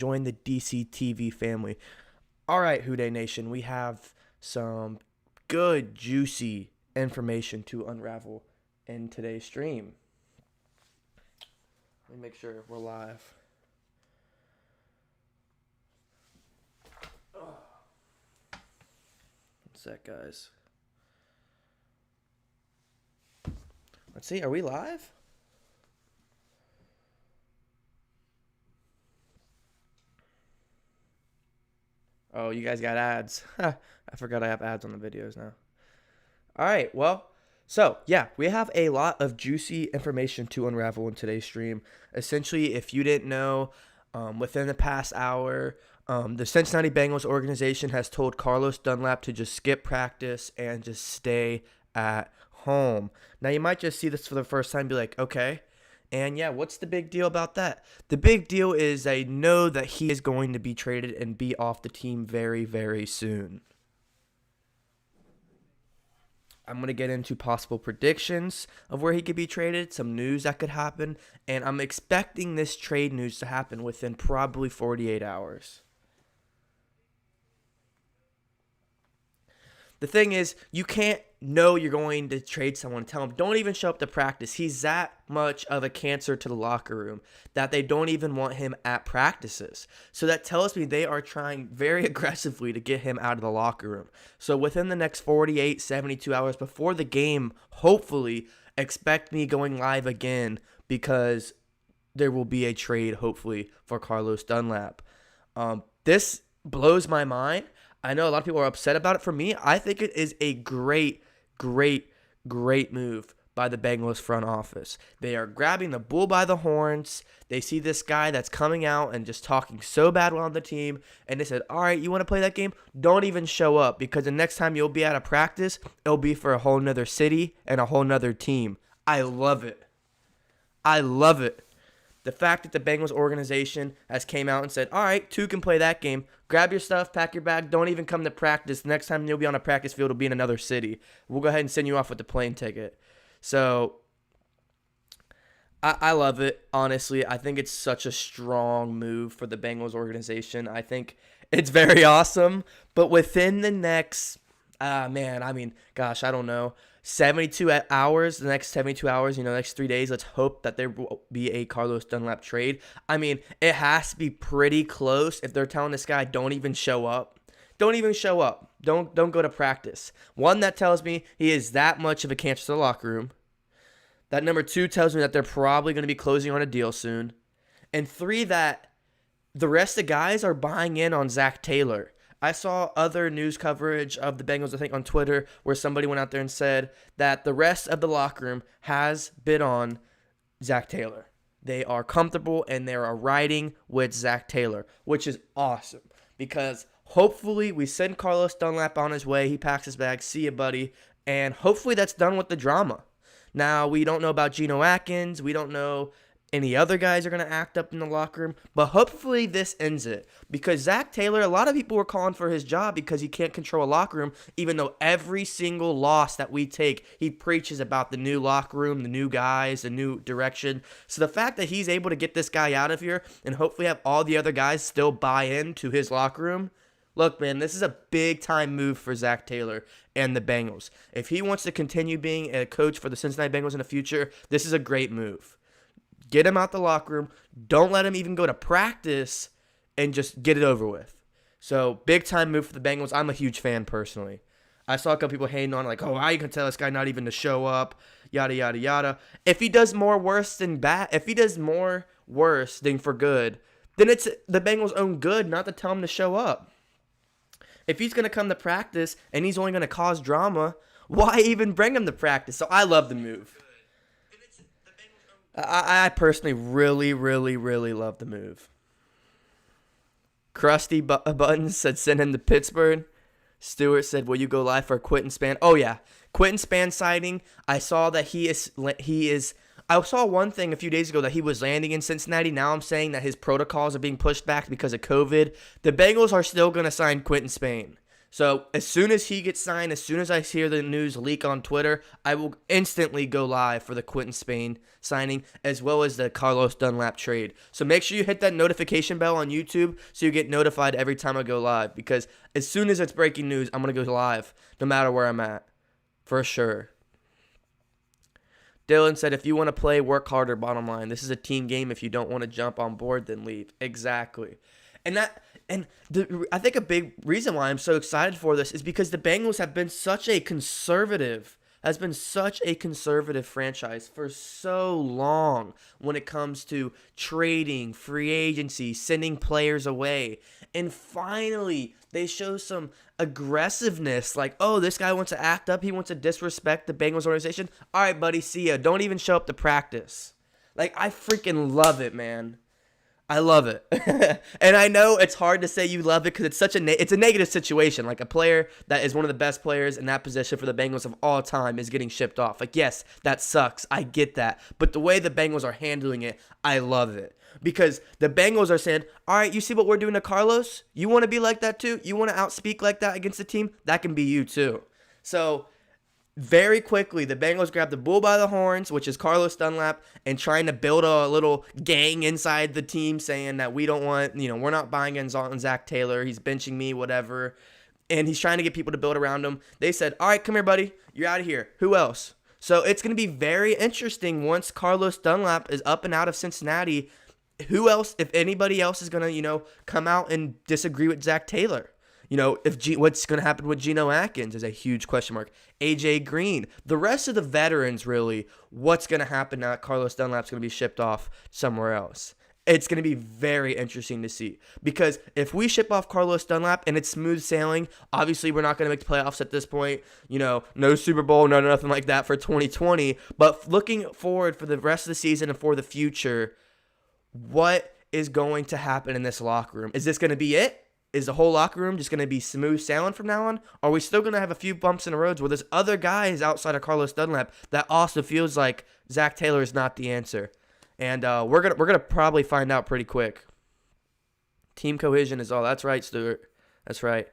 Join the DCTV family. All right, WHODEY Nation, we have some good, juicy information to unravel in today's stream. Let me make sure we're live. One sec, guys. Let's see, are we live? Oh, you guys got ads. I forgot I have ads on the videos now. All right, well, so yeah, we have a lot of juicy information to unravel in today's stream. Essentially, if you didn't know, within the past hour, the Cincinnati Bengals organization has told Carlos Dunlap to just skip practice and just stay at home. Now, you might just see this for the first time and be like, okay. And yeah, what's the big deal about that? The big deal is they know that he is going to be traded and be off the team very, very soon. I'm going to get into possible predictions of where he could be traded, some news that could happen, and I'm expecting this trade news to happen within probably 48 hours. The thing is, you can't know you're going to trade someone. Tell him, don't even show up to practice. He's that much of a cancer to the locker room that they don't even want him at practices. So that tells me they are trying very aggressively to get him out of the locker room. So within the next 48, 72 hours before the game, hopefully, expect me going live again because there will be a trade, hopefully, for Carlos Dunlap. This blows my mind. I know a lot of people are upset about it. For me, I think it is a great move by the Bengals front office. They are grabbing the bull by the horns. They see this guy that's coming out and just talking so bad on the team, and they said, all right, you want to play that game? Don't even show up, because the next time you'll be out of practice, it'll be for a whole nother city and a whole nother team. I love it. I love it. The fact that the Bengals organization has came out and said, all right, two can play that game. Grab your stuff, pack your bag, don't even come to practice. The next time you'll be on a practice field, it'll be in another city. We'll go ahead and send you off with the plane ticket. So I love it, honestly. I think it's such a strong move for the Bengals organization. I think it's very awesome. But within the next, I don't know, 72 hours, the next 72 hours, next 3 days, let's hope that there will be a Carlos Dunlap trade. I mean, it has to be pretty close if they're telling this guy, don't even show up. Don't even show up. Don't go to practice. One, that tells me he is that much of a cancer to the locker room. That number two tells me that they're probably going to be closing on a deal soon. And three, that the rest of the guys are buying in on Zach Taylor. I saw other news coverage of the Bengals, I think, on Twitter, where somebody went out there and said that the rest of the locker room has bid on Zach Taylor. They are comfortable and they are riding with Zach Taylor, which is awesome because hopefully we send Carlos Dunlap on his way. He packs his bag. See you, buddy. And hopefully that's done with the drama. Now, we don't know about Geno Atkins. We don't know any other guys are going to act up in the locker room, but hopefully this ends it, because Zach Taylor, a lot of people were calling for his job because he can't control a locker room, even though every single loss that we take, he preaches about the new locker room, the new guys, the new direction. So the fact that he's able to get this guy out of here and hopefully have all the other guys still buy into his locker room, look, man, this is a big-time move for Zach Taylor and the Bengals. If he wants to continue being a coach for the Cincinnati Bengals in the future, this is a great move. Get him out the locker room. Don't let him even go to practice and just get it over with. So, big-time move for the Bengals. I'm a huge fan personally. I saw a couple people hating on like, oh, how you can tell this guy not even to show up, yada, yada, yada. If he does more worse than bad, if he does more worse than for good, then it's the Bengals' own good not to tell him to show up. If he's going to come to practice and he's only going to cause drama, why even bring him to practice? So, I love the move. I personally really love the move. Krusty Buttons said send him to Pittsburgh. Stewart said, will you go live for Quentin Span? Oh, yeah. Quentin Span sighting. I saw that he is. I saw one thing a few days ago that he was landing in Cincinnati. Now I'm saying that his protocols are being pushed back because of COVID. The Bengals are still going to sign Quentin Span. So as soon as he gets signed, as soon as I hear the news leak on Twitter, I will instantly go live for the Quentin Spain signing as well as the Carlos Dunlap trade. So make sure you hit that notification bell on YouTube so you get notified every time I go live, because as soon as it's breaking news, I'm going to go live no matter where I'm at, for sure. Dylan said, if you want to play, work harder, bottom line. This is a team game. If you don't want to jump on board, then leave. Exactly. I think a big reason why I'm so excited for this is because the Bengals have been such a conservative franchise for so long when it comes to trading, free agency, sending players away. And finally, they show some aggressiveness, like, oh, this guy wants to act up. He wants to disrespect the Bengals organization. All right, buddy, see ya. Don't even show up to practice. Like, I freaking love it, man. I love it. And I know it's hard to say you love it because it's it's a negative situation. Like, a player that is one of the best players in that position for the Bengals of all time is getting shipped off. Like, yes, that sucks. I get that. But the way the Bengals are handling it, I love it. Because the Bengals are saying, all right, you see what we're doing to Carlos? You want to be like that too? You want to outspeak like that against the team? That can be you too. So very quickly, the Bengals grab the bull by the horns, which is Carlos Dunlap, and trying to build a little gang inside the team saying that we don't want, we're not buying in Zach Taylor. He's benching me, whatever. And he's trying to get people to build around him. They said, all right, come here, buddy. You're out of here. Who else? So it's going to be very interesting once Carlos Dunlap is up and out of Cincinnati. Who else, if anybody else is going to, come out and disagree with Zach Taylor? What's going to happen with Geno Atkins is a huge question mark. AJ Green, the rest of the veterans, really, what's going to happen now that Carlos Dunlap's going to be shipped off somewhere else? It's going to be very interesting to see, because if we ship off Carlos Dunlap and it's smooth sailing, obviously we're not going to make the playoffs at this point. No Super Bowl, no nothing like that for 2020. But looking forward for the rest of the season and for the future, what is going to happen in this locker room? Is this going to be it? Is the whole locker room just going to be smooth sailing from now on? Are we still going to have a few bumps in the roads where there's other guys outside of Carlos Dunlap that also feels like Zach Taylor is not the answer? And we're gonna probably find out pretty quick. Team cohesion is all. That's right, Stuart. That's right.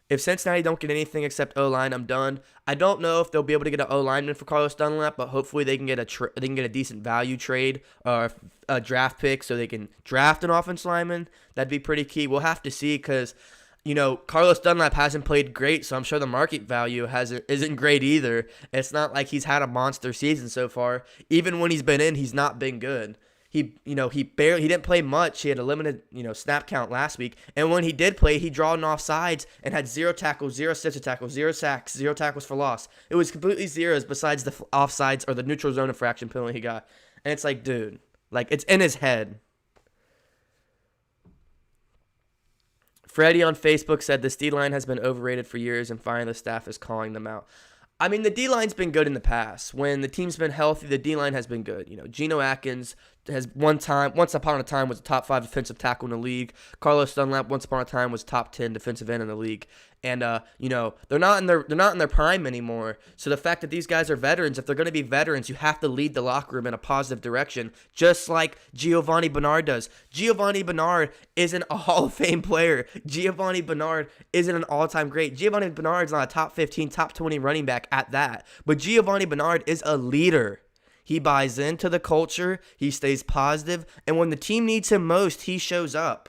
If Cincinnati don't get anything except O-line, I'm done. I don't know if they'll be able to get an O-lineman for Carlos Dunlap, but hopefully they can get a decent value trade or a draft pick so they can draft an offensive lineman. That'd be pretty key. We'll have to see because, Carlos Dunlap hasn't played great, so I'm sure the market value isn't great either. It's not like he's had a monster season so far. Even when he's been in, he's not been good. He didn't play much. He had a limited, snap count last week. And when he did play, he drawed offsides and had 0 tackles, 0 assisted tackles, 0 sacks, 0 tackles for loss. It was completely zeros besides the offsides or the neutral zone infraction penalty he got. And it's like, dude, it's in his head. Freddie on Facebook said this D-line has been overrated for years and finally the staff is calling them out. I mean, the D-line's been good in the past. When the team's been healthy, the D-line has been good. Geno Atkins has once upon a time was a top 5 defensive tackle in the league. Carlos Dunlap once upon a time was top 10 defensive end in the league. And they're not in their prime anymore. So the fact that these guys are veterans, if they're going to be veterans, you have to lead the locker room in a positive direction, just like Giovanni Bernard does. Giovanni Bernard isn't a Hall of Fame player. Giovanni Bernard isn't an all-time great. Giovanni Bernard's not a top 15, top 20 running back at that. But Giovanni Bernard is a leader. He buys into the culture, he stays positive, and when the team needs him most, he shows up.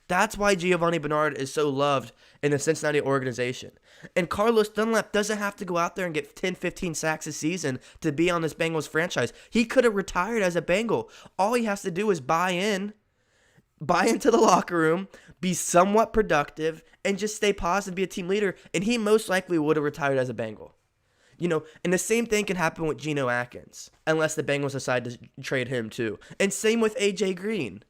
That's why Giovanni Bernard is so loved in the Cincinnati organization. And Carlos Dunlap doesn't have to go out there and get 10, 15 sacks a season to be on this Bengals franchise. He could have retired as a Bengal. All he has to do is buy into the locker room, be somewhat productive, and just stay positive, be a team leader, and he most likely would have retired as a Bengal. And the same thing can happen with Geno Atkins, unless the Bengals decide to trade him too. And same with AJ Green.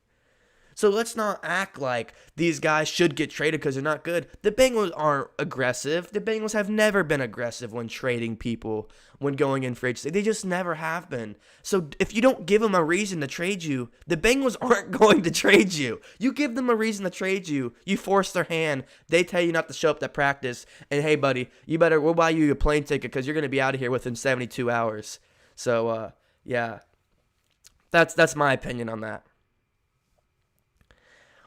So let's not act like these guys should get traded because they're not good. The Bengals aren't aggressive. The Bengals have never been aggressive when trading people, when going in for agency. They just never have been. So if you don't give them a reason to trade you, the Bengals aren't going to trade you. You give them a reason to trade you. You force their hand. They tell you not to show up to practice. And hey, buddy, we'll buy you a plane ticket because you're going to be out of here within 72 hours. So, yeah, that's my opinion on that.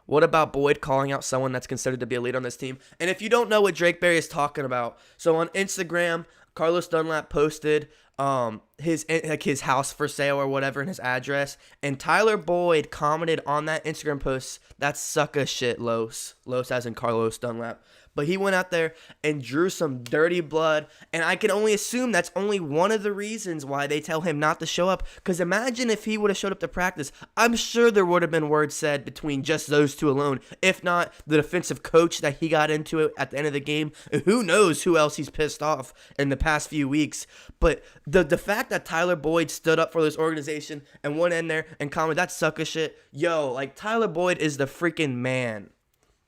What about Boyd calling out someone that's considered to be a leader on this team? And if you don't know what Drake Berry is talking about, so on Instagram, Carlos Dunlap posted his house for sale or whatever and his address, and Tyler Boyd commented on that Instagram post, "That's sucka shit, Los as in Carlos Dunlap." But he went out there and drew some dirty blood, and I can only assume that's only one of the reasons why they tell him not to show up. Because imagine if he would have showed up to practice. I'm sure there would have been words said between just those two alone, if not the defensive coach that he got into it at the end of the game. Who knows who else he's pissed off in the past few weeks. But the fact that Tyler Boyd stood up for this organization and went in there and commented, "That's sucker shit." Yo, like, Tyler Boyd is the freaking man.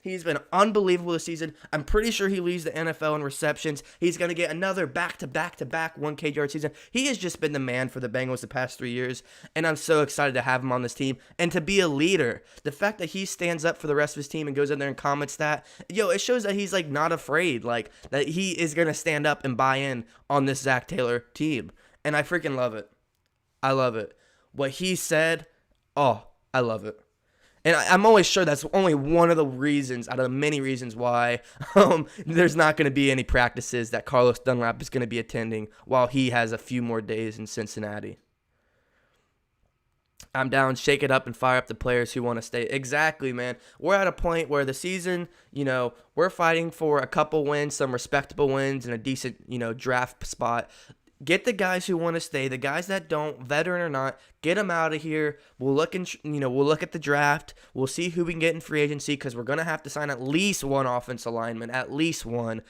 He's been unbelievable this season. I'm pretty sure he leads the NFL in receptions. He's going to get another back-to-back 1K yard season. He has just been the man for the Bengals the past 3 years, and I'm so excited to have him on this team and to be a leader. The fact that he stands up for the rest of his team and goes in there and comments that, it shows that he's, like, not afraid, like, that he is going to stand up and buy in on this Zach Taylor team, and I freaking love it. I love it. What he said, I love it. And I'm always sure that's only one of the reasons out of the many reasons why there's not going to be any practices that Carlos Dunlap is going to be attending while he has a few more days in Cincinnati. I'm down, shake it up, and fire up the players who want to stay. Exactly, man. We're at a point where the season, we're fighting for a couple wins, some respectable wins, and a decent, draft spot. Get the guys who want to stay, the guys that don't, veteran or not, get them out of here. We'll look at the draft. We'll see who we can get in free agency because we're going to have to sign at least one offensive lineman, at least one.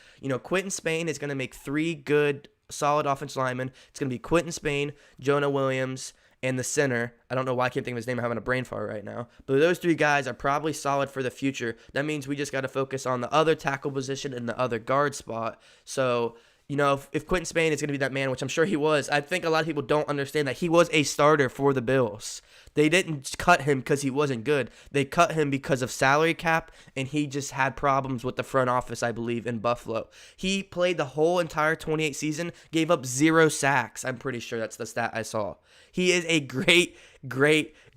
Quentin Spain is going to make 3 good, solid offensive linemen. It's going to be Quentin Spain, Jonah Williams, and the center. I don't know why I can't think of his name. I'm having a brain fart right now. But those 3 guys are probably solid for the future. That means we just got to focus on the other tackle position and the other guard spot. So, if Quentin Spain is going to be that man, which I'm sure he was, I think a lot of people don't understand that he was a starter for the Bills. They didn't cut him because he wasn't good. They cut him because of salary cap, and he just had problems with the front office, I believe, in Buffalo. He played the whole entire 28 season, gave up 0 sacks. I'm pretty sure that's the stat I saw. He is a great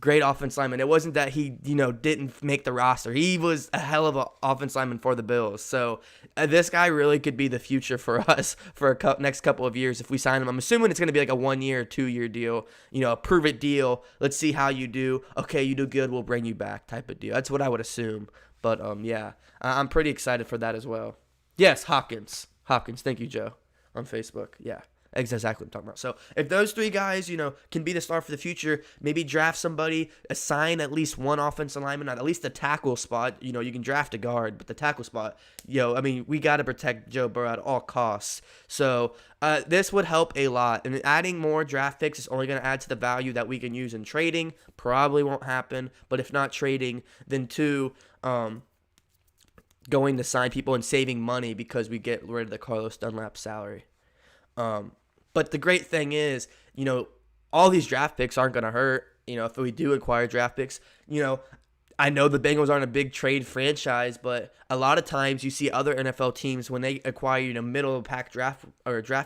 offensive lineman. It wasn't that he, didn't make the roster. He was a hell of an offensive lineman for the Bills. So this guy really could be the future for us for next couple of years if we sign him. I'm assuming it's going to be like a 1-year, 2-year deal, a prove-it deal. Let's see how you do. Okay, you do good, we'll bring you back type of deal. That's what I would assume. But, yeah, I'm pretty excited for that as well. Yes, Hopkins. Thank you, Joe, on Facebook. Yeah. Exactly what I'm talking about. So if those 3 guys, can be the star for the future, maybe draft somebody, assign at least one offensive lineman, at least the tackle spot. You can draft a guard, but the tackle spot, we got to protect Joe Burrow at all costs. So this would help a lot. And adding more draft picks is only going to add to the value that we can use in trading. Probably won't happen. But if not trading, then 2, going to sign people and saving money because we get rid of the Carlos Dunlap salary. But the great thing is, all these draft picks aren't going to hurt. If we do acquire draft picks, I know the Bengals aren't a big trade franchise, but a lot of times you see other NFL teams when they acquire, middle of the pack draft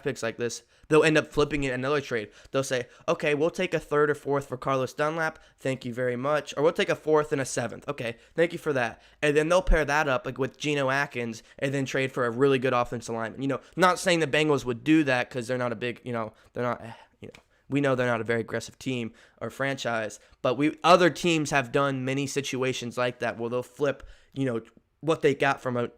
picks like this, they'll end up flipping it in another trade. They'll say, okay, we'll take a 3rd or 4th for Carlos Dunlap. Thank you very much. Or we'll take a 4th and a 7th. Okay, thank you for that. And then they'll pair that up like with Geno Atkins and then trade for a really good offensive lineman. Not saying the Bengals would do that because they're not a big, they're not, we know they're not a very aggressive team or franchise, but other teams have done many situations like that where they'll flip, what they got from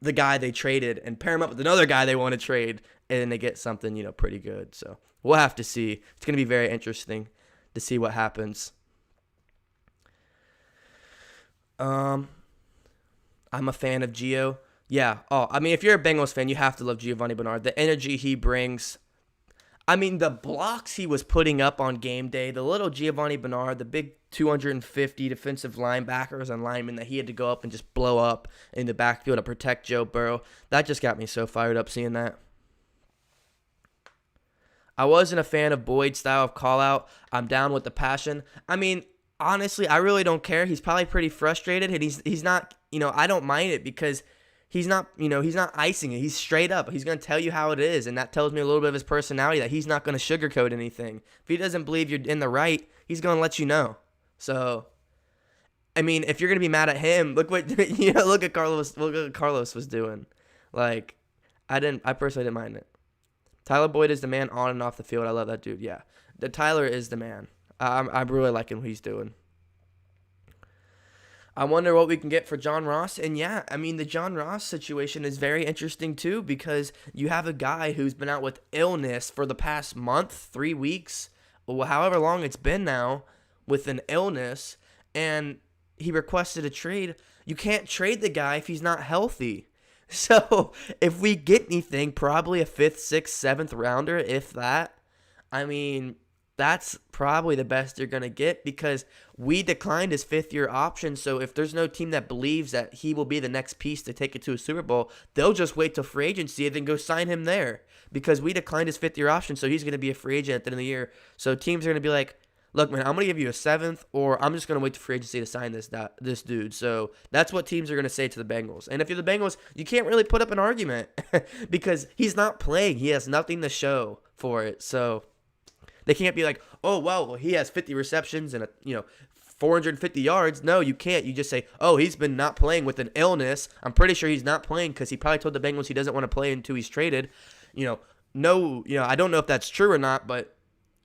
the guy they traded and pair him up with another guy they want to trade, and then they get something, pretty good. So we'll have to see. It's going to be very interesting to see what happens. I'm a fan of Gio. Yeah. If you're a Bengals fan, you have to love Giovanni Bernard. The energy he brings. The blocks he was putting up on game day, the little Giovanni Bernard, the big 250 defensive linebackers and linemen that he had to go up and just blow up in the backfield to protect Joe Burrow, that just got me so fired up seeing that. I wasn't a fan of Boyd's style of call-out. I'm down with the passion. Honestly, I really don't care. He's probably pretty frustrated, and he's not, I don't mind it because he's not icing it. He's straight up. He's going to tell you how it is, and that tells me a little bit of his personality, that he's not going to sugarcoat anything. If he doesn't believe you're in the right, he's going to let you know. So I mean, if you're gonna be mad at him, look what look at Carlos. Look what Carlos was doing. Like, I personally didn't mind it. Tyler Boyd is the man on and off the field. I love that dude. Yeah, the Tyler is the man. I'm really liking what he's doing. I wonder what we can get for John Ross. And yeah, I mean, the John Ross situation is very interesting too, because you have a guy who's been out with illness for the past month, 3 weeks, or however long it's been now, with an illness, and he requested a trade. You can't trade the guy if he's not healthy. So if we get anything, probably a 5th, 6th, 7th rounder, if that. I mean, that's probably the best you're going to get, because we declined his 5th-year option. So if there's no team that believes that he will be the next piece to take it to a Super Bowl, they'll just wait till free agency and then go sign him there, because we declined his 5th-year option. So he's going to be a free agent at the end of the year. So teams are going to be like, look, man, I'm going to give you a 7th, or I'm just going to wait to free agency to sign this dude. So that's what teams are going to say to the Bengals. And if you're the Bengals, you can't really put up an argument because he's not playing. He has nothing to show for it. So they can't be like, oh, well, he has 50 receptions and 450 yards. No, you can't. You just say, oh, he's been not playing with an illness. I'm pretty sure he's not playing because he probably told the Bengals he doesn't want to play until he's traded. I don't know if that's true or not, but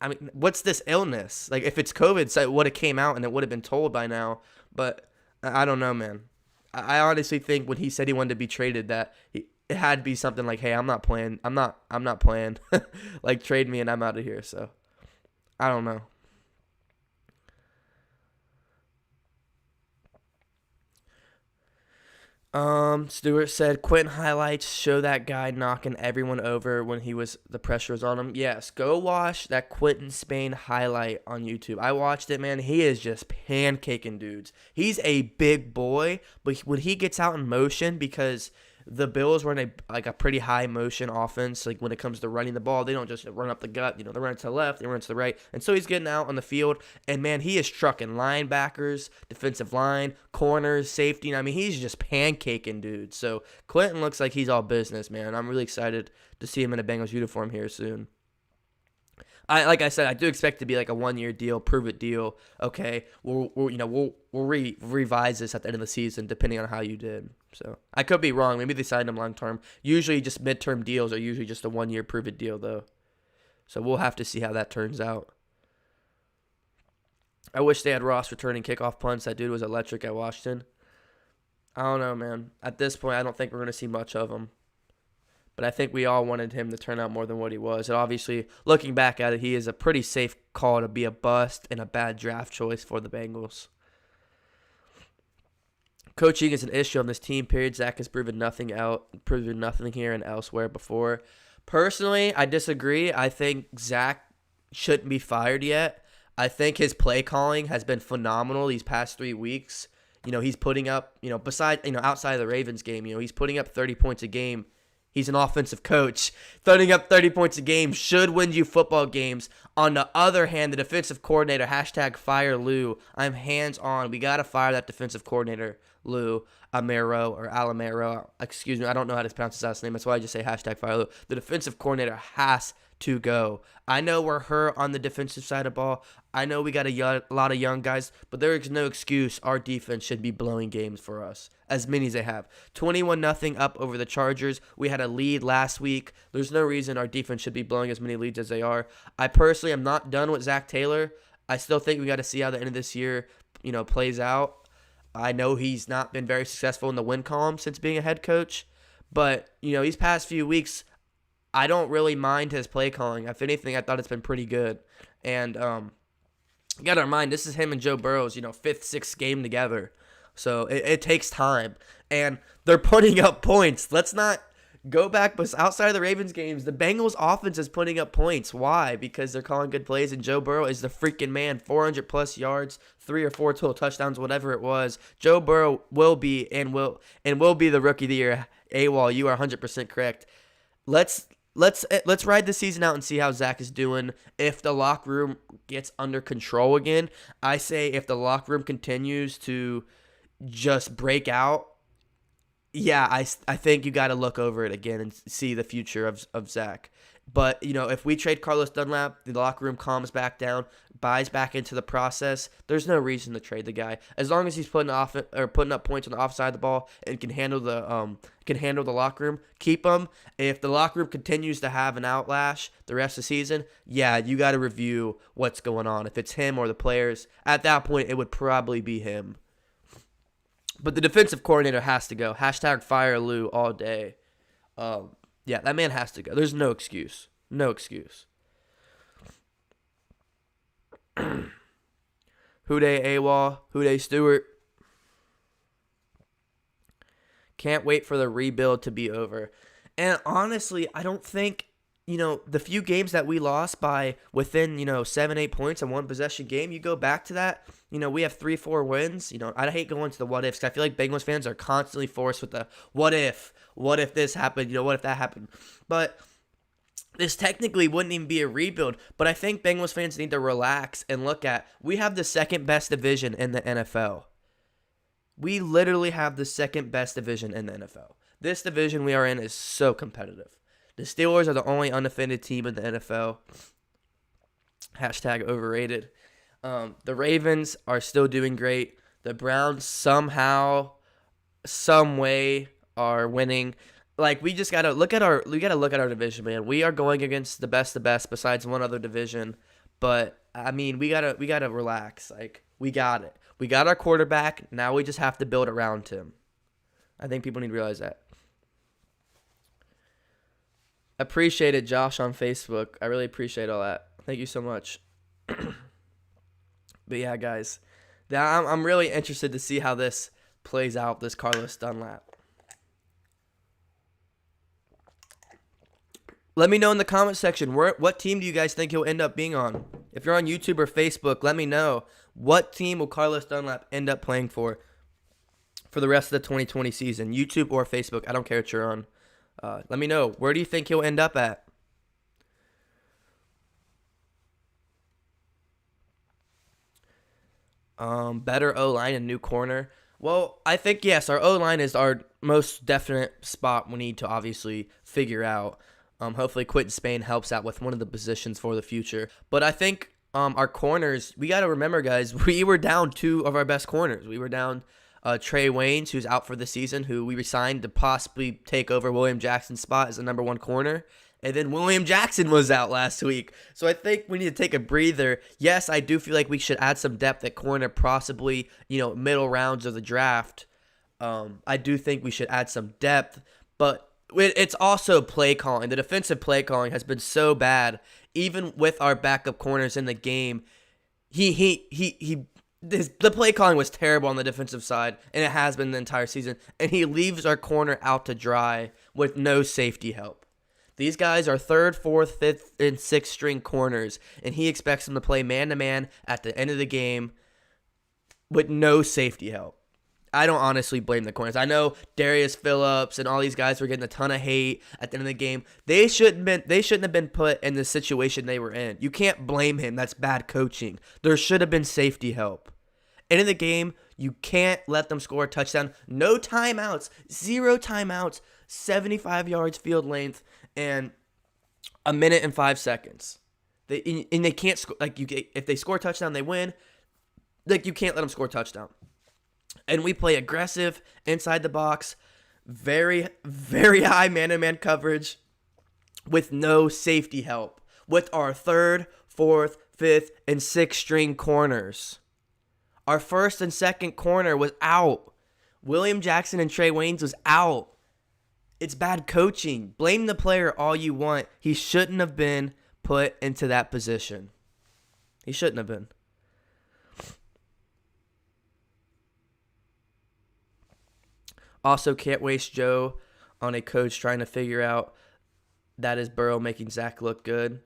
I mean, what's this illness? Like, if it's COVID, so it would have came out and it would have been told by now. But I don't know, man. I honestly think when he said he wanted to be traded, that it had to be something like, hey, I'm not playing. I'm not playing. Like, trade me and I'm out of here. So I don't know. Stewart said Quentin highlights show that guy knocking everyone over when the pressure was on him. Yes, go watch that Quentin Spain highlight on YouTube. I watched it, man. He is just pancaking dudes. He's a big boy, but when he gets out in motion, because the Bills run a pretty high motion offense. Like, when it comes to running the ball, they don't just run up the gut. They run to the left, they run to the right. And so he's getting out on the field. And, man, he is trucking linebackers, defensive line, corners, safety. I mean, he's just pancaking dudes. So Clinton looks like he's all business, man. I'm really excited to see him in a Bengals uniform here soon. Like I said, I do expect it to be like a 1-year deal, prove it deal. Okay, we'll revise this at the end of the season, depending on how you did. So I could be wrong. Maybe they signed him long term. Usually, just midterm deals are usually just a 1-year prove it deal, though. So we'll have to see how that turns out. I wish they had Ross returning kickoff punts. That dude was electric at Washington. I don't know, man. At this point, I don't think we're going to see much of him. But I think we all wanted him to turn out more than what he was. And obviously, looking back at it, he is a pretty safe call to be a bust and a bad draft choice for the Bengals. Coaching is an issue on this team, period. Zach has proven nothing here and elsewhere before. Personally, I disagree. I think Zach shouldn't be fired yet. I think his play calling has been phenomenal these past 3 weeks. He's putting up, outside of the Ravens game, he's putting up 30 points a game. He's an offensive coach. Throwing up 30 points a game should win you football games. On the other hand, the defensive coordinator, #fire Lou. I'm hands-on. We got to fire that defensive coordinator, Lou Alamero. Excuse me, I don't know how to pronounce his last name. That's why I just say #fire Lou. The defensive coordinator has to go. I know we're hurt on the defensive side of the ball. I know we got a lot of young guys, but there is no excuse. Our defense should be blowing games for us, as many as they have. 21-0 up over the Chargers. We had a lead last week. There's no reason our defense should be blowing as many leads as they are. I personally am not done with Zach Taylor. I still think we got to see how the end of this year, plays out. I know he's not been very successful in the win column since being a head coach, but these past few weeks, I don't really mind his play calling. If anything, I thought it's been pretty good. And you got to remind, this is him and Joe Burrow's 5th, 6th game together. So it takes time. And they're putting up points. Let's not go back, but outside of the Ravens games, the Bengals offense is putting up points. Why? Because they're calling good plays, and Joe Burrow is the freaking man. 400-plus yards, 3 or 4 total touchdowns, whatever it was. Joe Burrow will be the rookie of the year. AWOL, you are 100% correct. Let's ride the season out and see how Zach is doing. If the locker room gets under control again, I say if the locker room continues to just break out, yeah, I think you got to look over it again and see the future of Zach. But, if we trade Carlos Dunlap, the locker room calms back down, buys back into the process, there's no reason to trade the guy. As long as he's putting up points on the offside of the ball and can handle the locker room, keep him. If the locker room continues to have an outlash the rest of the season, yeah, you got to review what's going on. If it's him or the players, at that point, it would probably be him. But the defensive coordinator has to go. # fire Lou all day. Yeah, that man has to go. There's no excuse. No excuse. WHODEY AWOL. WHODEY Stewart. Can't wait for the rebuild to be over. And honestly, I don't think, the few games that we lost by within, 7-8 points in one possession game, you go back to that, we have 3-4 wins. I hate going to the what ifs, 'cause I feel like Bengals fans are constantly forced with the what if this happened, what if that happened. But this technically wouldn't even be a rebuild. But I think Bengals fans need to relax and look at, we have the second best division in the NFL. We literally have the second best division in the NFL. This division we are in is so competitive. The Steelers are the only undefeated team in the NFL. # overrated. The Ravens are still doing great. The Browns somehow, some way are winning. Like, we just gotta look at our division, man. We are going against the best besides one other division. But I mean, we gotta relax. Like, we got it. We got our quarterback. Now we just have to build around him. I think people need to realize that. Appreciate it, Josh, on Facebook. I really appreciate all that. Thank you so much. But yeah, guys, I'm really interested to see how this plays out, this Carlos Dunlap. Let me know in the comment section, what team do you guys think he'll end up being on? If you're on YouTube or Facebook, let me know. What team will Carlos Dunlap end up playing for the rest of the 2020 season? YouTube or Facebook, I don't care what you're on. Let me know. Where do you think he'll end up at? Better O-line and new corner. Well, I think, yes, our O-line is our most definite spot we need to obviously figure out. Hopefully Quentin Spain helps out with one of the positions for the future. But I think our corners, we got to remember, guys, we were down 2 of our best corners. We were down Trey Waynes, who's out for the season, who we resigned to possibly take over William Jackson's spot as the number 1 corner. And then William Jackson was out last week. So I think we need to take a breather. Yes, I do feel like we should add some depth at corner, possibly, middle rounds of the draft. I do think we should add some depth. But it's also play calling. The defensive play calling has been so bad. Even with our backup corners in the game, the play calling was terrible on the defensive side, and it has been the entire season. And he leaves our corner out to dry with no safety help. These guys are 3rd, 4th, 5th, and 6th string corners, and he expects them to play man-to-man at the end of the game with no safety help. I don't honestly blame the corners. I know Darius Phillips and all these guys were getting a ton of hate at the end of the game. They shouldn't have been put in the situation they were in. You can't blame him. That's bad coaching. There should have been safety help. End of the game, you can't let them score a touchdown. No timeouts. 0 timeouts. 75 yards field length and 1 minute and 5 seconds. They can't score. If they score a touchdown, they win. You can't let them score a touchdown. And we play aggressive inside the box, very, very high man-to-man coverage with no safety help. With our 3rd, 4th, 5th, and 6th string corners. Our 1st and 2nd corner was out. William Jackson and Trey Waynes was out. It's bad coaching. Blame the player all you want. He shouldn't have been put into that position. He shouldn't have been. Also, can't waste Joe on a coach trying to figure out that is Burrow making Zach look good.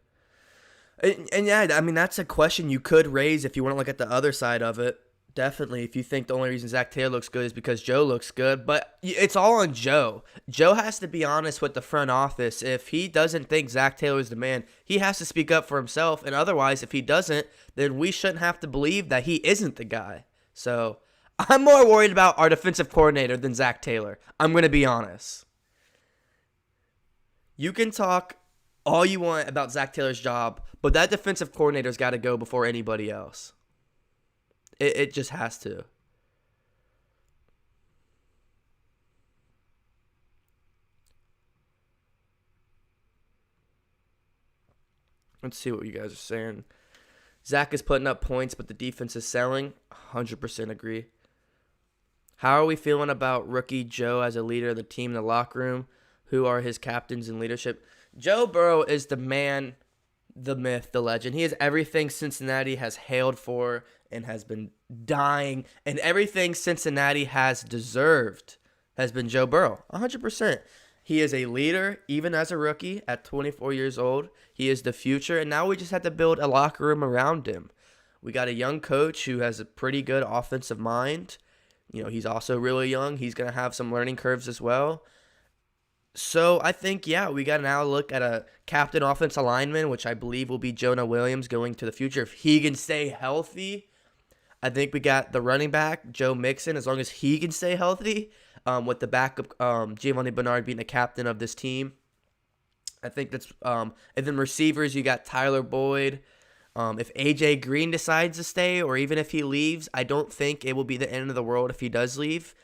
And yeah, I mean, that's a question you could raise if you want to look at the other side of it. Definitely, if you think the only reason Zach Taylor looks good is because Joe looks good. But it's all on Joe. Joe has to be honest with the front office. If he doesn't think Zach Taylor is the man, he has to speak up for himself. And otherwise, if he doesn't, then we shouldn't have to believe that he isn't the guy. So I'm more worried about our defensive coordinator than Zach Taylor. I'm going to be honest. You can talk all you want about Zach Taylor's job, but that defensive coordinator's got to go before anybody else. It just has to. Let's see what you guys are saying. Zach is putting up points, but the defense is selling. 100% agree. How are we feeling about rookie Joe as a leader of the team in the locker room? Who are his captains in leadership? Joe Burrow is the man, the myth, the legend. He is everything Cincinnati has hailed for and has been dying, and everything Cincinnati has deserved has been Joe Burrow. 100%. He is a leader, even as a rookie at 24 years old. He is the future, and now we just have to build a locker room around him. We got a young coach who has a pretty good offensive mind. He's also really young. He's going to have some learning curves as well. So I think, we got to now look at a captain offensive lineman, which I believe will be Jonah Williams going to the future. If he can stay healthy, I think we got the running back, Joe Mixon, as long as he can stay healthy, with the backup, Giovanni Bernard being the captain of this team. I think that's and then receivers, you got Tyler Boyd. If AJ Green decides to stay, or even if he leaves, I don't think it will be the end of the world if he does leave.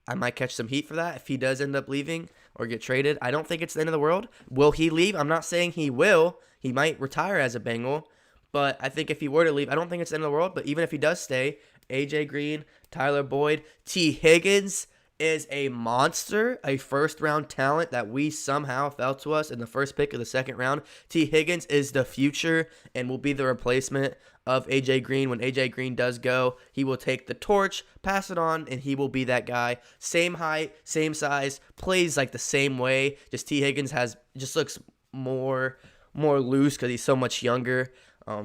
I might catch some heat for that if he does end up leaving or get traded. I don't think it's the end of the world. Will he leave? I'm not saying he will. He might retire as a Bengal. But I think if he were to leave, I don't think it's the end of the world. But even if he does stay, AJ Green, Tyler Boyd, T. Higgins is a monster, a first-round talent that we somehow fell to us in the first pick of the second round. T. Higgins is the future and will be the replacement of AJ Green. When AJ Green does go, he will take the torch, pass it on, and he will be that guy. Same height, same size, plays like the same way. Just T. Higgins looks more loose because he's so much younger.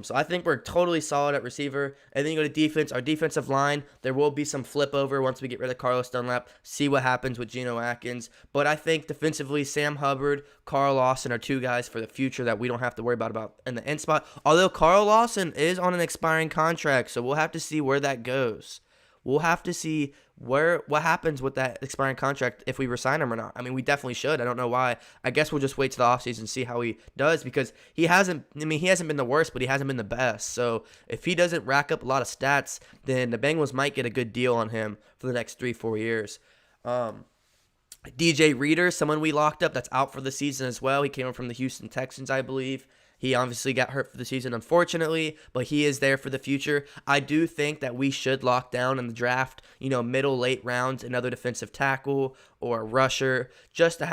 So I think we're totally solid at receiver. And then you go to defense. Our defensive line, there will be some flip over once we get rid of Carlos Dunlap. See what happens with Geno Atkins. But I think defensively, Sam Hubbard, Carl Lawson are two guys for the future that we don't have to worry about in the end spot. Although Carl Lawson is on an expiring contract, so we'll have to see where that goes. We'll have to see what happens with that expiring contract if we resign him or not. I mean, we definitely should. I don't know why. I guess we'll just wait to the offseason and see how he does, because he hasn't been the worst, but he hasn't been the best. So if he doesn't rack up a lot of stats, then the Bengals might get a good deal on him for the next 3-4 years. DJ Reader, someone we locked up that's out for the season as well. He came from the Houston Texans, I believe. He obviously got hurt for the season, unfortunately, but he is there for the future. I do think that we should lock down in the draft, middle, late rounds, another defensive tackle or a rusher, just to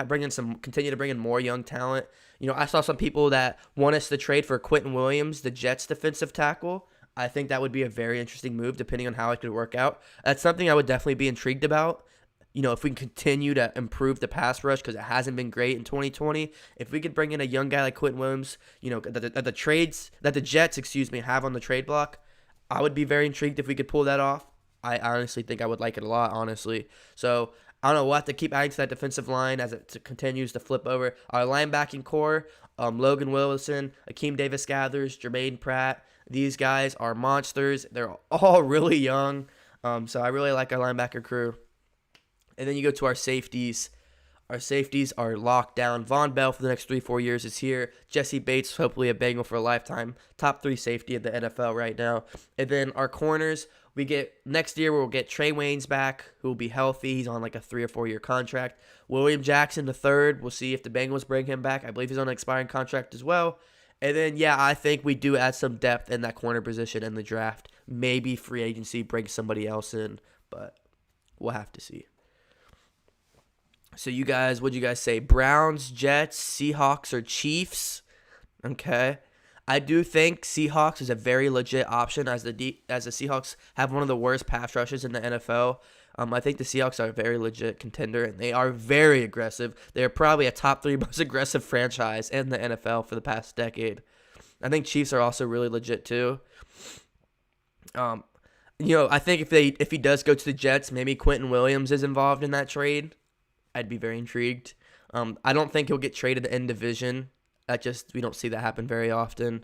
continue to bring in more young talent. I saw some people that want us to trade for Quentin Williams, the Jets defensive tackle. I think that would be a very interesting move, depending on how it could work out. That's something I would definitely be intrigued about. If we can continue to improve the pass rush, because it hasn't been great in 2020, if we could bring in a young guy like Quentin Williams, that the Jets, have on the trade block, I would be very intrigued if we could pull that off. I honestly think I would like it a lot, honestly. So, I don't know, we'll have to keep adding to that defensive line as it continues to flip over. Our linebacking core, Logan Wilson, Akeem Davis-Gathers, Jermaine Pratt, these guys are monsters. They're all really young, so I really like our linebacker crew. And then you go to our safeties. Our safeties are locked down. Von Bell for the next 3-4 years is here. Jesse Bates, hopefully a Bengal for a lifetime. Top 3 safety of the NFL right now. And then our corners, next year we'll get Trey Waynes back, who will be healthy. He's on like a 3 or 4 year contract. William Jackson III, we'll see if the Bengals bring him back. I believe he's on an expiring contract as well. And then, I think we do add some depth in that corner position in the draft. Maybe free agency brings somebody else in, but we'll have to see. So what'd you guys say? Browns, Jets, Seahawks, or Chiefs? Okay. I do think Seahawks is a very legit option, as the Seahawks have one of the worst pass rushes in the NFL. I think the Seahawks are a very legit contender, and they are very aggressive. They're probably a top 3 most aggressive franchise in the NFL for the past decade. I think Chiefs are also really legit too. I think if he does go to the Jets, maybe Quentin Williams is involved in that trade. I'd be very intrigued. I don't think he'll get traded in division. We don't see that happen very often.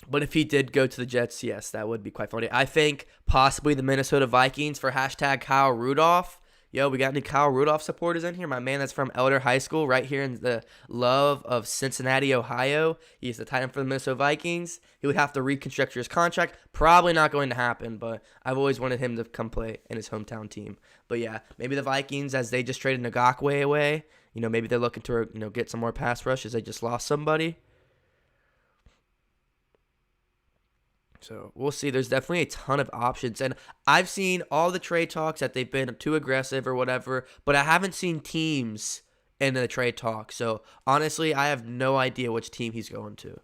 But if he did go to the Jets, yes, that would be quite funny. I think possibly the Minnesota Vikings for #Kyle Rudolph Yo, we got any Kyle Rudolph supporters in here? My man that's from Elder High School right here in the love of Cincinnati, Ohio. He's the tight end for the Minnesota Vikings. He would have to reconstruct his contract. Probably not going to happen, but I've always wanted him to come play in his hometown team. But yeah, maybe the Vikings, as they just traded Ngakoue away, maybe they're looking to get some more pass rushes. They just lost somebody. So we'll see. There's definitely a ton of options. And I've seen all the trade talks that they've been too aggressive or whatever, but I haven't seen teams in the trade talk. So honestly, I have no idea which team he's going to.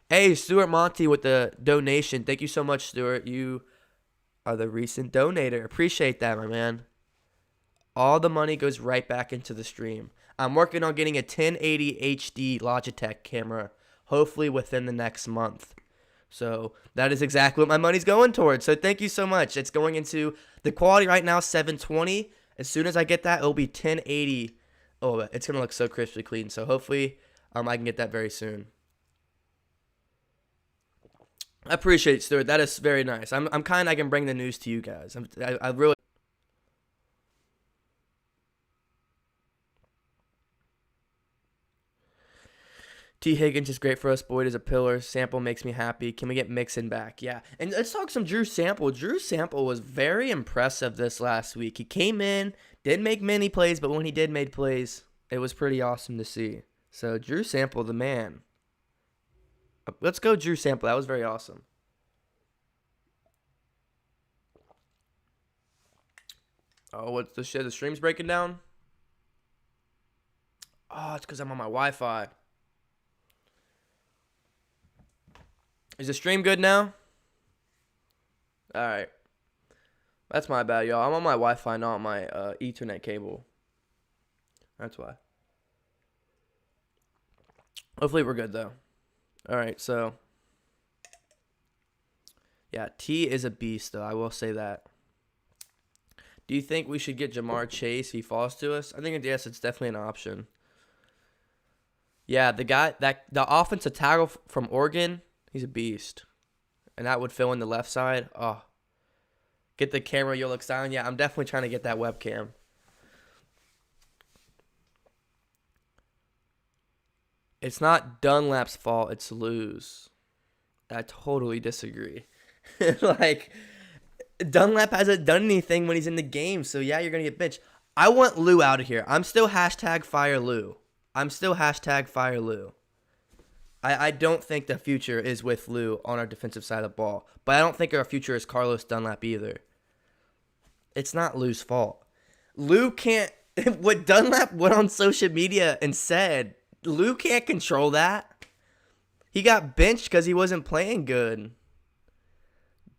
Hey, Stuart Monty with the donation. Thank you so much, Stuart. You are the recent donator. Appreciate that, my man. All the money goes right back into the stream. I'm working on getting a 1080 HD Logitech camera, hopefully within the next month. So that is exactly what my money's going towards. So thank you so much. It's going into the quality right now, 720. As soon as I get that, it'll be 1080. Oh, it's going to look so crispy clean. So hopefully I can get that very soon. I appreciate it, Stuart. That is very nice. I can bring the news to you guys. I really. T. Higgins is great for us. Boyd is a pillar. Sample makes me happy. Can we get Mixon back? Yeah. And let's talk some Drew Sample. Drew Sample was very impressive this last week. He came in, didn't make many plays, but when he did make plays, it was pretty awesome to see. So Drew Sample, the man. Let's go Drew Sample. That was very awesome. Oh, what's the shit? The stream's breaking down? Oh, it's because I'm on my Wi-Fi. Is the stream good now? All right. That's my bad, y'all. I'm on my Wi-Fi, not on my Ethernet cable. That's why. Hopefully we're good, though. All right, so. Yeah, T is a beast, though. I will say that. Do you think we should get Jamar Chase if he falls to us? I think, yes, it's definitely an option. Yeah, the offensive tackle from Oregon, he's a beast. And that would fill in the left side. Oh. Get the camera, you'll look silent. Yeah, I'm definitely trying to get that webcam. It's not Dunlap's fault, it's Lou's. I totally disagree. Dunlap hasn't done anything when he's in the game, so yeah, you're going to get benched. I want Lou out of here. I'm still #fire Lou. #fire Lou. I don't think the future is with Lou on our defensive side of the ball. But I don't think our future is Carlos Dunlap either. It's not Lou's fault. Lou can't... What Dunlap went on social media and said, Lou can't control that. He got benched because he wasn't playing good.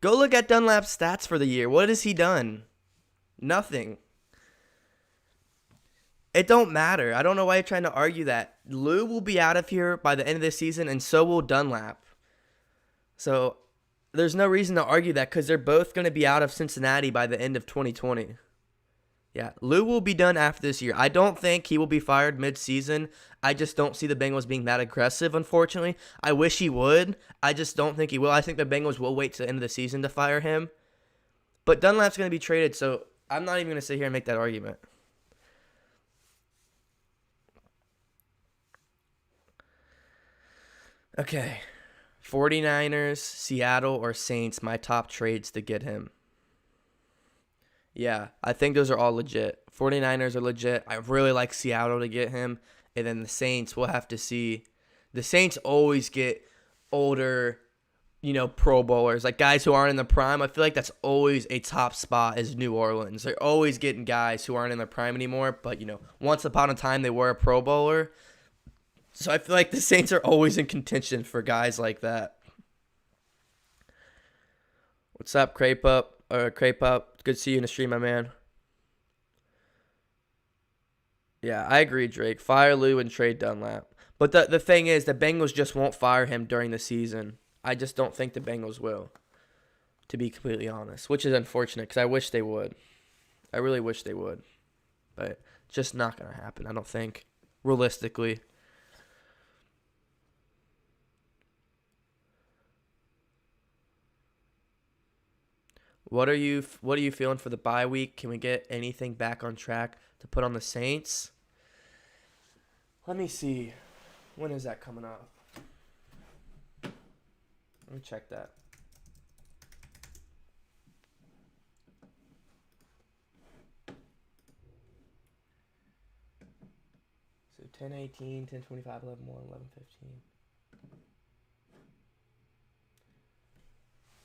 Go look at Dunlap's stats for the year. What has he done? Nothing. It don't matter. I don't know why you're trying to argue that. Lou will be out of here by the end of the season, and so will Dunlap. So there's no reason to argue that because they're both going to be out of Cincinnati by the end of 2020. Yeah, Lou will be done after this year. I don't think he will be fired mid-season. I just don't see the Bengals being that aggressive, unfortunately. I wish he would. I just don't think he will. I think the Bengals will wait to the end of the season to fire him. But Dunlap's going to be traded, so I'm not even going to sit here and make that argument. Okay, 49ers, Seattle, or Saints, my top trades to get him. Yeah, I think those are all legit. 49ers are legit. I really like Seattle to get him. And then the Saints, we'll have to see. The Saints always get older, Pro Bowlers. Like guys who aren't in the prime. I feel like that's always a top spot is New Orleans. They're always getting guys who aren't in their prime anymore. But, once upon a time they were a Pro Bowler. So I feel like the Saints are always in contention for guys like that. What's up, Crepe Up? Good to see you in the stream, my man. Yeah, I agree, Drake. Fire Lou and trade Dunlap. But the thing is, the Bengals just won't fire him during the season. I just don't think the Bengals will, to be completely honest, which is unfortunate because I wish they would. I really wish they would. But it's just not going to happen, I don't think, realistically. What are you feeling for the bye week? Can we get anything back on track to put on the Saints? Let me see. When is that coming up? Let me check that. So 10-18, 10-25, 11-1, 11-15.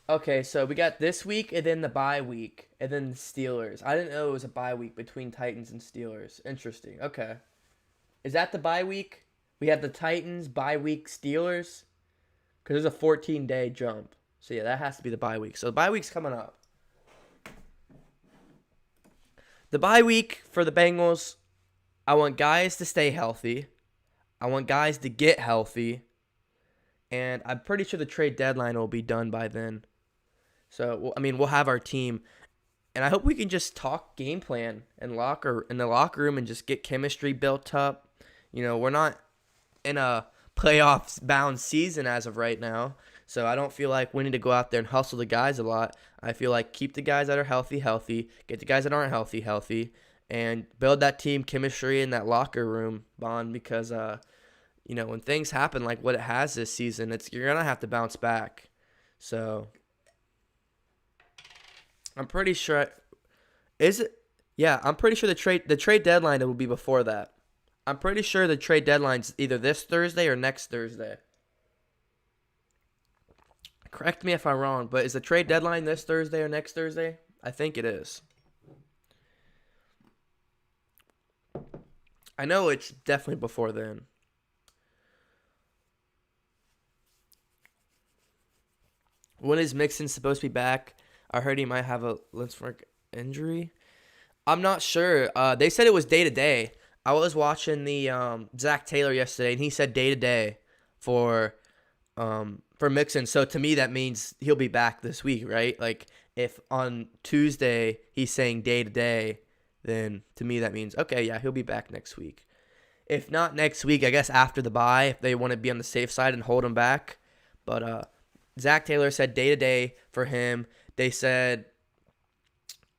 Okay, so we got this week and then the bye week and then the Steelers. I didn't know it was a bye week between Titans and Steelers. Interesting. Okay. Is that the bye week? We have the Titans, bye week, Steelers? Because there's a 14-day jump. So, yeah, that has to be the bye week. So, the bye week's coming up. The bye week for the Bengals, I want guys to stay healthy. I want guys to get healthy. And I'm pretty sure the trade deadline will be done by then. So, we'll have our team. And I hope we can just talk game plan in the locker room and just get chemistry built up. We're not in a playoffs bound season as of right now. So I don't feel like we need to go out there and hustle the guys a lot. I feel like keep the guys that are healthy, get the guys that aren't healthy, and build that team chemistry in that locker room bond because, when things happen like what it has this season, you're going to have to bounce back. So I'm pretty sure I'm pretty sure the trade deadline will be before that. I'm pretty sure the trade deadline's either this Thursday or next Thursday. Correct me if I'm wrong, but is the trade deadline this Thursday or next Thursday? I think it is. I know it's definitely before then. When is Mixon supposed to be back? I heard he might have a Linswork injury. I'm not sure. They said it was day to day. I was watching the Zach Taylor yesterday, and he said day to day for Mixon. So to me, that means he'll be back this week, right? Like if on Tuesday he's saying day to day, then to me that means okay, yeah, he'll be back next week. If not next week, I guess after the bye, if they want to be on the safe side and hold him back. But Zach Taylor said day to day for him. They said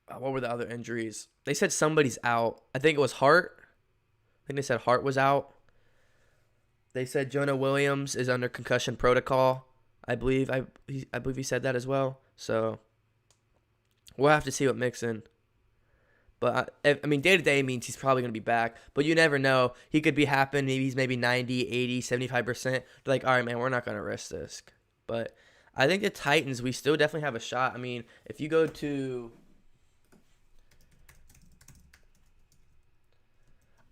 what were the other injuries? They said somebody's out. I think it was Hart. I think they said Hart was out. They said Jonah Williams is under concussion protocol. I believe he said that as well. So we'll have to see what Mixon. But day to day means he's probably going to be back. But you never know. He could be happening. Maybe he's 90, 80, 75%. They're like, all right, man, we're not going to risk this. But I think the Titans, we still definitely have a shot. If you go to...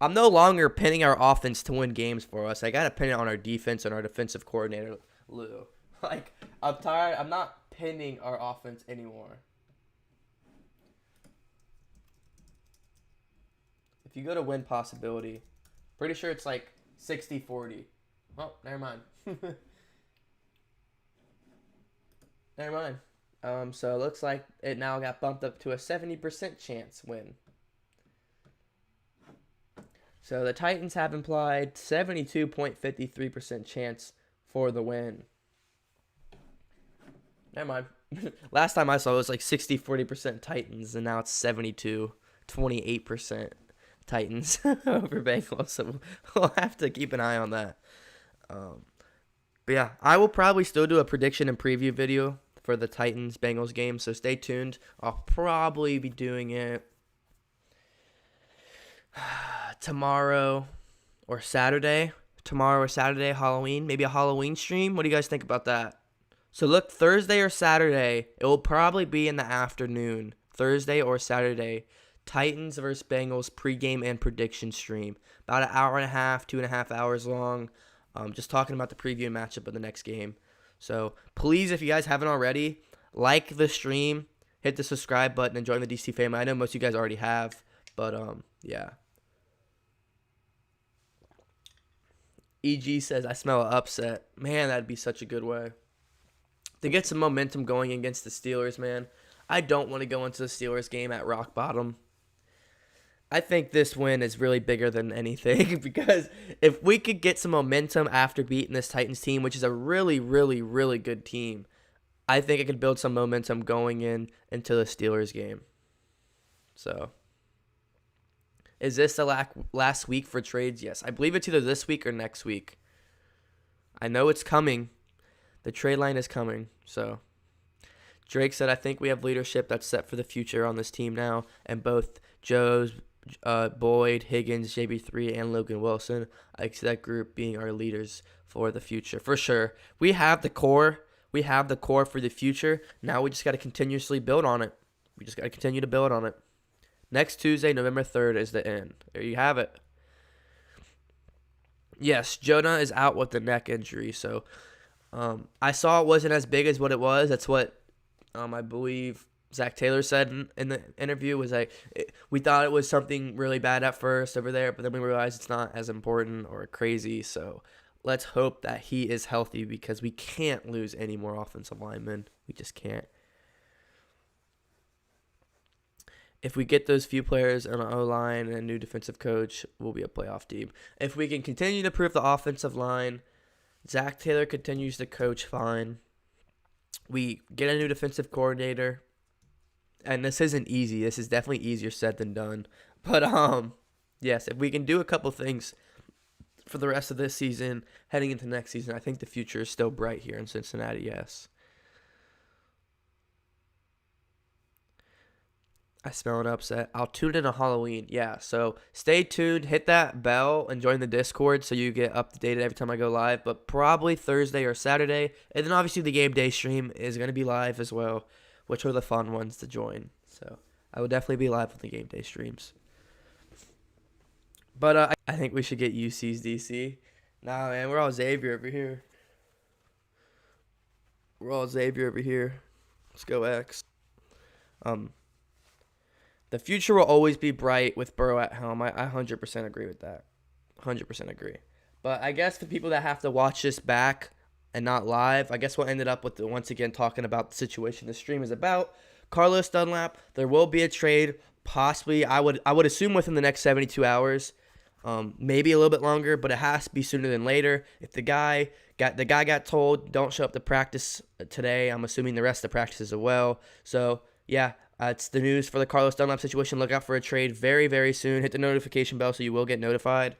I'm no longer pinning our offense to win games for us. I got to pin it on our defense and our defensive coordinator, Lou. I'm tired. I'm not pinning our offense anymore. If you go to win possibility, pretty sure it's like 60-40. Oh, never mind. Never mind. So it looks like it now got bumped up to a 70% chance win. So the Titans have implied 72.53% chance for the win. Never mind. Last time I saw it was like 60-40% Titans, and now it's 28% Titans over Bengals. So we'll have to keep an eye on that. But yeah, I will probably still do a prediction and preview video for the Titans-Bengals game, so stay tuned. I'll probably be doing it tomorrow or Saturday, Halloween, maybe a Halloween stream. What do you guys think about that? So look, Thursday or Saturday, it will probably be in the afternoon, Thursday or Saturday, Titans versus Bengals pregame and prediction stream. About an hour and a half, 2.5 hours long, just talking about the preview and matchup of the next game. So please, if you guys haven't already, like the stream, hit the subscribe button, and join the DC family. I know most of you guys already have, but yeah. EG says, I smell an upset. Man, that'd be such a good way to get some momentum going against the Steelers, man. I don't want to go into the Steelers game at rock bottom. I think this win is really bigger than anything because if we could get some momentum after beating this Titans team, which is a really, really, really good team, I think it could build some momentum going into the Steelers game. So, is this the last week for trades? Yes. I believe it's either this week or next week. I know it's coming. The trade line is coming. So, Drake said, I think we have leadership that's set for the future on this team now. And both Joe's, Boyd, Higgins, JB3, and Logan Wilson, I see that group being our leaders for the future. For sure. We have the core. We have the core for the future. Now we just got to continuously build on it. We just got to continue to build on it. Next Tuesday, November 3rd, is the end. There you have it. Yes, Jonah is out with the neck injury. So I saw it wasn't as big as what it was. That's what I believe Zach Taylor said in the interview. Was like, we thought it was something really bad at first over there, but then we realized it's not as important or crazy. So let's hope that he is healthy, because we can't lose any more offensive linemen. We just can't. If we get those few players on an O-line and a new defensive coach, we'll be a playoff team. If we can continue to improve the offensive line, Zach Taylor continues to coach fine. We get a new defensive coordinator, and this isn't easy. This is definitely easier said than done. But yes, if we can do a couple things for the rest of this season, heading into next season, I think the future is still bright here in Cincinnati. Yes. I smell an upset. I'll tune in on Halloween. Yeah, so stay tuned. Hit that bell and join the Discord so you get up to date every time I go live. But probably Thursday or Saturday. And then obviously the game day stream is going to be live as well, which are the fun ones to join. So I will definitely be live with the game day streams. But I think we should get UC's DC. Nah, man, we're all Xavier over here. We're all Xavier over here. Let's go X. The future will always be bright with Burrow at helm. I 100% agree with that. 100% agree. But I guess for people that have to watch this back and not live, I guess we'll end it up with once again talking about the situation the stream is about. Carlos Dunlap, there will be a trade, possibly. I would assume within the next 72 hours, maybe a little bit longer, but it has to be sooner than later. If the guy got told don't show up to practice today, I'm assuming the rest of the practices as well. So yeah. It's the news for the Carlos Dunlap situation. Look out for a trade very, very soon. Hit the notification bell so you will get notified.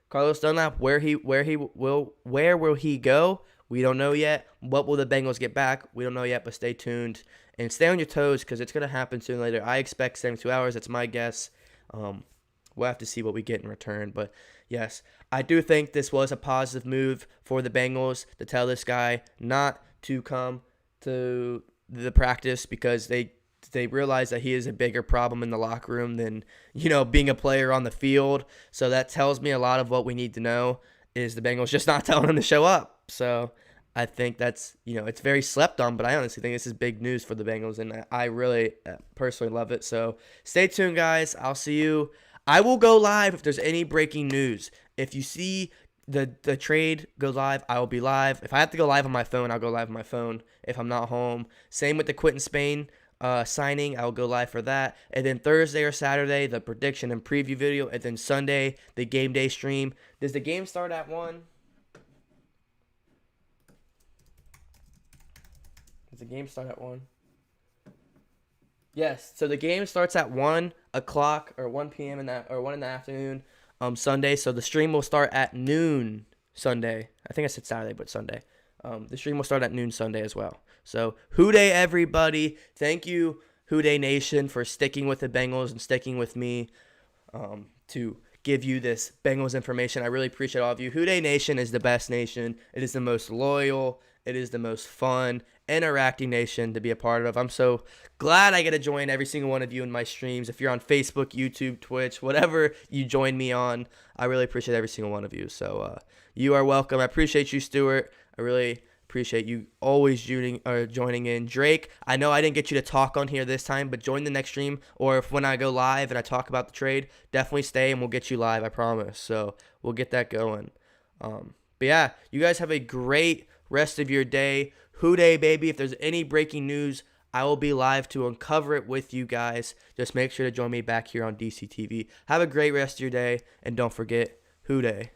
Carlos Dunlap, where will he go? We don't know yet. What will the Bengals get back? We don't know yet, but stay tuned and stay on your toes, because it's going to happen sooner or later. I expect 72 hours. That's my guess. We'll have to see what we get in return. But yes, I do think this was a positive move for the Bengals to tell this guy not to come to the practice, because they realize that he is a bigger problem in the locker room than, being a player on the field. So that tells me a lot of what we need to know is the Bengals just not telling him to show up. So I think that's, it's very slept on, but I honestly think this is big news for the Bengals, and I really personally love it. So stay tuned, guys. I'll see you. I will go live if there's any breaking news. If you see the trade go live, I will be live. If I have to go live on my phone, I'll go live on my phone if I'm not home. Same with the Quentin Spain signing. I'll go live for that. And then Thursday or Saturday, the prediction and preview video. And then Sunday, the game day stream. Does the game start at 1? Does the game start at 1? Yes. So the game starts at 1 o'clock or 1 p.m. or 1 in the afternoon Sunday. So the stream will start at noon Sunday. I think I said Saturday, but Sunday. The stream will start at noon Sunday as well. So, WHODEY, everybody. Thank you, WHODEY Nation, for sticking with the Bengals and sticking with me to give you this Bengals information. I really appreciate all of you. WHODEY Nation is the best nation. It is the most loyal. It is the most fun, interacting nation to be a part of. I'm so glad I get to join every single one of you in my streams. If you're on Facebook, YouTube, Twitch, whatever you join me on, I really appreciate every single one of you. So, you are welcome. I appreciate you, Stuart. I really appreciate you always joining in. Drake, I know I didn't get you to talk on here this time, but join the next stream, or if when I go live and I talk about the trade, definitely stay and we'll get you live, I promise. So we'll get that going. But yeah, you guys have a great rest of your day. WHODEY, baby. If there's any breaking news, I will be live to uncover it with you guys. Just make sure to join me back here on DCTV. Have a great rest of your day, and don't forget, WHODEY.